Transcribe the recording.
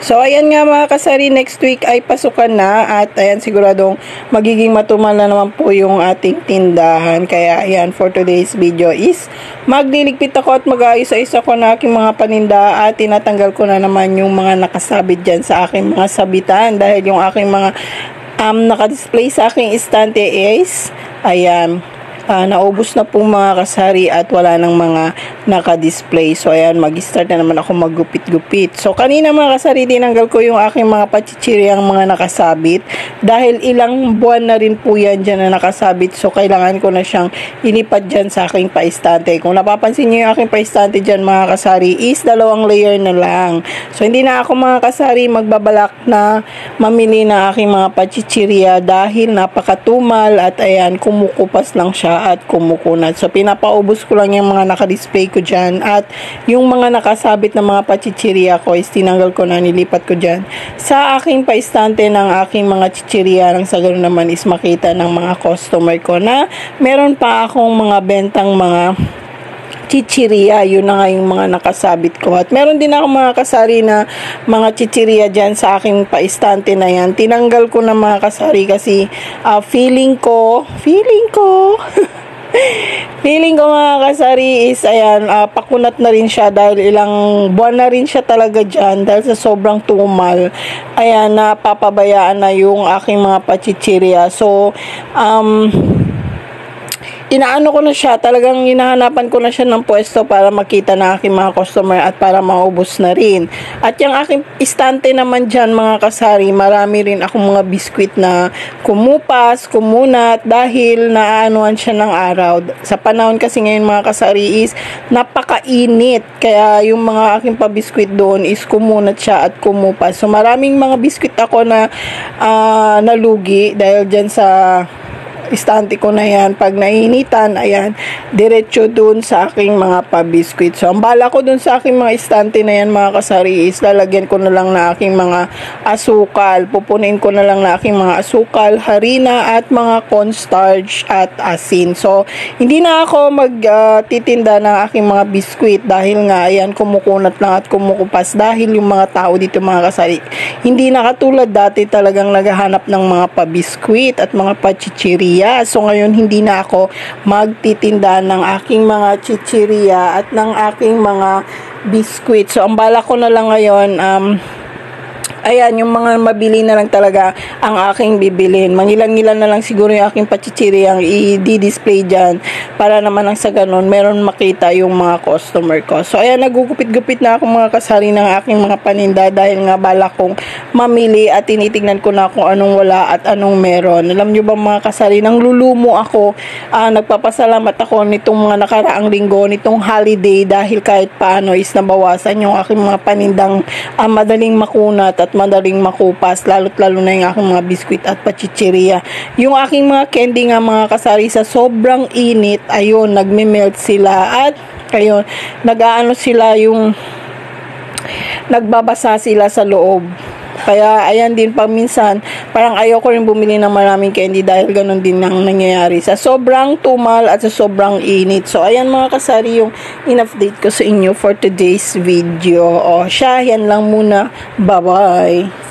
So, ayan nga mga kasari, next week ay pasukan na at ayan, siguradong magiging matumal na naman po yung ating tindahan. Kaya ayan, for today's video is magliligpit ako at mag-aayos-ayos ako na aking mga paninda at tinatanggal ko na naman yung mga nakasabit dyan sa aking mga sabitan dahil yung aking mga nakadisplay sa aking estante is ayan, naubos na po mga kasari at wala nang mga nakadisplay. So ayan, mag-start na naman ako maggupit-gupit. So kanina mga kasari, tinanggal ko yung aking mga pachichiryang mga nakasabit dahil ilang buwan na rin po yan dyan na nakasabit. So kailangan ko na siyang ilipat dyan sa aking paistante. Kung napapansin nyo yung aking paistante dyan mga kasari is 2 layer na lang. So hindi na ako mga kasari magbabalak na mamili ng aking mga pachichirya dahil napakatumal at ayan, kumukupas lang siya at kumukunat. So, pinapaubos ko lang yung mga nakadisplay ko dyan at yung mga nakasabit na mga pachichirya ko is tinanggal ko na, nilipat ko dyan sa aking paistante ng aking mga chichirya nang sa ganoon naman is makita ng mga customer ko na meron pa akong mga bentang mga chichirya. Yun na nga yung mga nakasabit ko. At meron din ako mga kasari na mga chichirya dyan sa aking paistante na yan. Tinanggal ko na mga kasari kasi feeling ko mga kasari is ayan, pakunat na rin siya dahil ilang buwan na rin siya talaga dyan dahil sa sobrang tumal. Ayan, napapabayaan na yung aking mga pachichirya. So, inaano ko na siya, talagang hinahanapan ko na siya ng pwesto para makita na aking mga customer at para maubos na rin. At yung aking istante naman dyan mga kasari, marami rin akong mga biskwit na kumupas, kumunat dahil naaanuan siya ng araw. Sa panahon kasi ngayon mga kasari is napakainit, kaya yung mga aking pabiskwit doon is kumunat siya at kumupas. So maraming mga biskwit ako na nalugi dahil dyan sa istante ko na yan. Pag nainitan, ayan, diretso dun sa aking mga pabiskwit. So, ang bala ko dun sa aking mga istante na yan, mga kasari, is lalagyan ko na lang na aking mga asukal. Pupunin ko na lang na aking mga asukal, harina, at mga cornstarch at asin. So, hindi na ako magtitinda ng aking mga biskwit dahil nga, ayan, kumukunat lang at kumukupas dahil yung mga tao dito, mga kasari, hindi na katulad dati talagang naghahanap ng mga pabiskwit at mga pachichiri. So ngayon hindi na ako magtitinda ng aking mga chichirya at ng aking mga biskwit. So ang bala ko na lang ngayon, ayan, yung mga mabili na lang talaga ang aking bibilin. Mangilan-ngilan na lang siguro yung aking pachichiri ang i-display dyan para naman ang sa ganun, meron makita yung mga customer ko. So, ayan, nagugupit-gupit na ako mga kasari ng aking mga paninda dahil nga bala kong mamili at tinitignan ko na kung anong wala at anong meron. Alam nyo ba mga kasari, nang lulumo ako, nagpapasalamat ako nitong mga nakaraang linggo, nitong holiday dahil kahit paano is nabawasan yung aking mga panindang madaling makunat at madaling makupas, lalo't-lalo na yung aking mga biskwit at pachichirya. Yung aking mga candy nga mga kasari, sa sobrang init, ayun, nagme-melt sila at ayun, nag-aano sila, yung nagbabasa sila sa loob. Kaya ayan din paminsan, parang ayoko rin bumili ng maraming candy dahil ganun din ang nangyayari sa sobrang tumal at sa sobrang init. So ayan mga kasari yung in-update ko sa inyo for today's video. O siya, yan lang muna. Bye-bye!